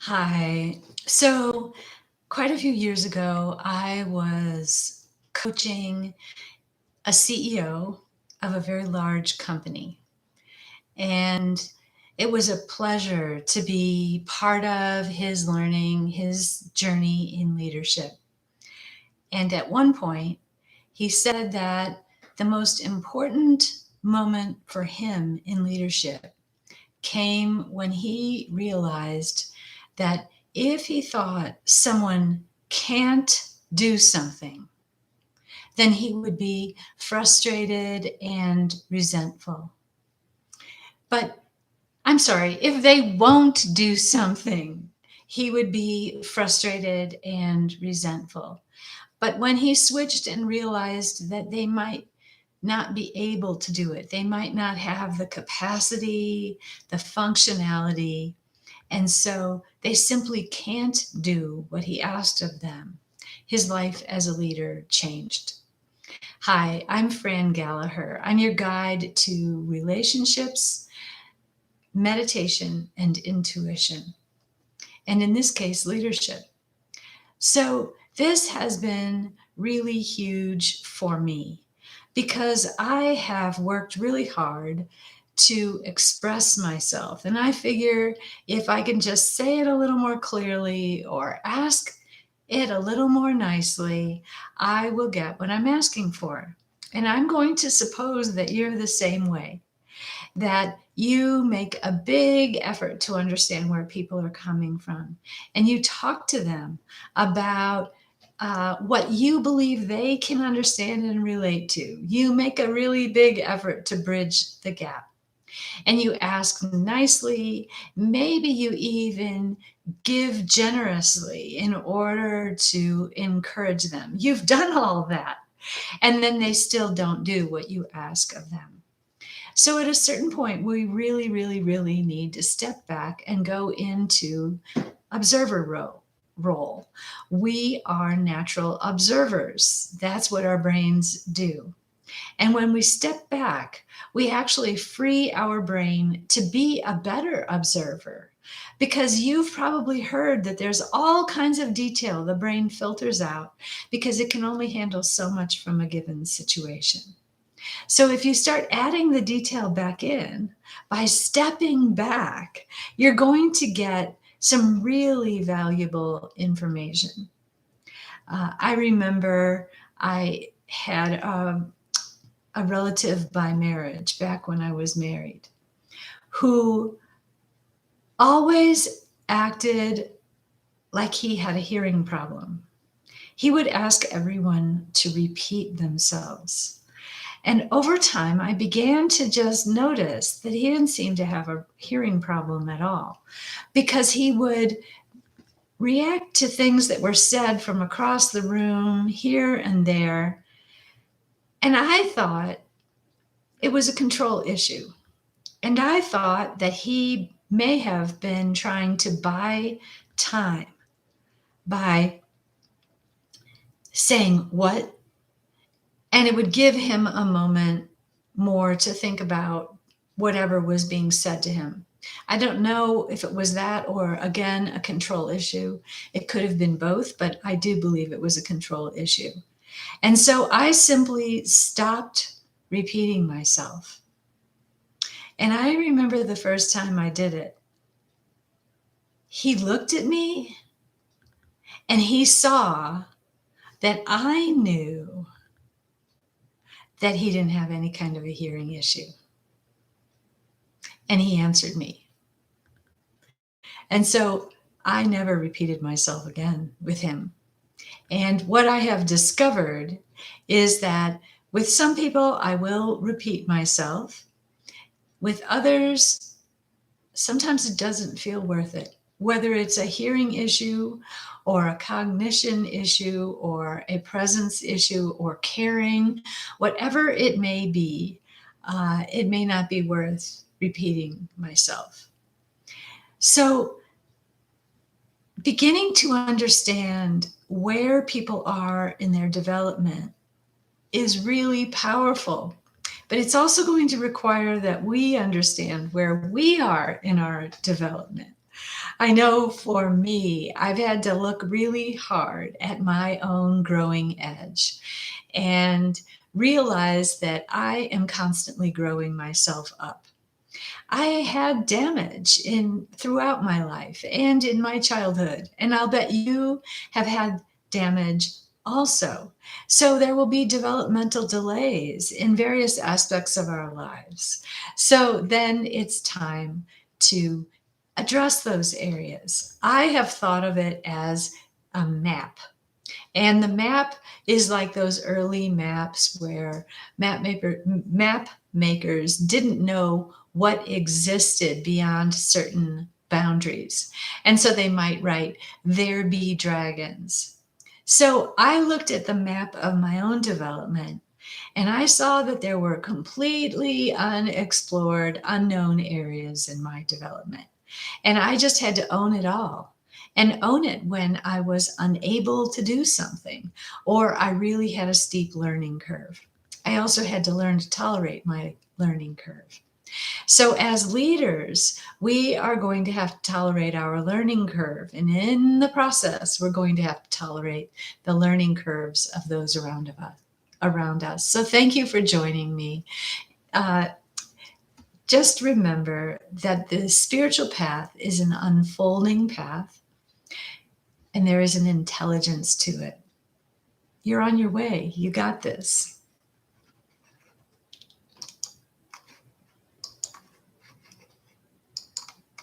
Hi. So, quite a few years ago, I was coaching a CEO of a very large company. And it was a pleasure to be part of his learning, his journey in leadership. And at one point, he said that the most important moment for him in leadership came when he realized that if he thought someone can't do something, then he would be frustrated and resentful. But I'm sorry, if they won't do something, he would be frustrated and resentful. But when he switched and realized that they might not be able to do it, they might not have the capacity, the functionality, and so they simply can't do what he asked of them. His life as a leader changed. Hi, I'm Fran Gallagher. I'm your guide to relationships, meditation, and intuition. And in this case, leadership. So this has been really huge for me because I have worked really hard to express myself. And I figure if I can just say it a little more clearly or ask it a little more nicely, I will get what I'm asking for. And I'm going to suppose that you're the same way, that you make a big effort to understand where people are coming from. And you talk to them about what you believe they can understand and relate to. You make a really big effort to bridge the gap. And you ask nicely. Maybe you even give generously in order to encourage them. You've done all that. And then they still don't do what you ask of them. So at a certain point, we really, really, really need to step back and go into observer role. We are natural observers. That's what our brains do. And when we step back, we actually free our brain to be a better observer. Because you've probably heard that there's all kinds of detail the brain filters out because it can only handle so much from a given situation. So if you start adding the detail back in by stepping back, you're going to get some really valuable information. I remember I had a relative by marriage back when I was married who always acted like he had a hearing problem. He would ask everyone to repeat themselves. And over time, I began to just notice that he didn't seem to have a hearing problem at all because he would react to things that were said from across the room, here and there. And I thought it was a control issue. And I thought that he may have been trying to buy time by saying what, and it would give him a moment more to think about whatever was being said to him. I don't know if it was that or, again, a control issue. It could have been both, but I do believe it was a control issue. And so I simply stopped repeating myself. And I remember the first time I did it, he looked at me and he saw that I knew that he didn't have any kind of a hearing issue. And he answered me. And so I never repeated myself again with him. And what I have discovered is that with some people, I will repeat myself. With others, sometimes it doesn't feel worth it. Whether it's a hearing issue or a cognition issue or a presence issue or caring, whatever it may be, it may not be worth repeating myself. So beginning to understand where people are in their development is really powerful. But it's also going to require that we understand where we are in our development. I know for me, I've had to look really hard at my own growing edge and realize that I am constantly growing myself up. I had damage in throughout my life and in my childhood, and I'll bet you have had damage also. So there will be developmental delays in various aspects of our lives. So then it's time to address those areas. I have thought of it as a map. And the map is like those early maps where map makers didn't know what existed beyond certain boundaries. And so they might write, "There be dragons." So I looked at the map of my own development and I saw that there were completely unexplored, unknown areas in my development. And I just had to own it all and own it when I was unable to do something or I really had a steep learning curve. I also had to learn to tolerate my learning curve. So, as leaders, we are going to have to tolerate our learning curve. And in the process, we're going to have to tolerate the learning curves of those around us. So, thank you for joining me. Uh, just remember that the spiritual path is an unfolding path and there is an intelligence to it. You're on your way. You got this.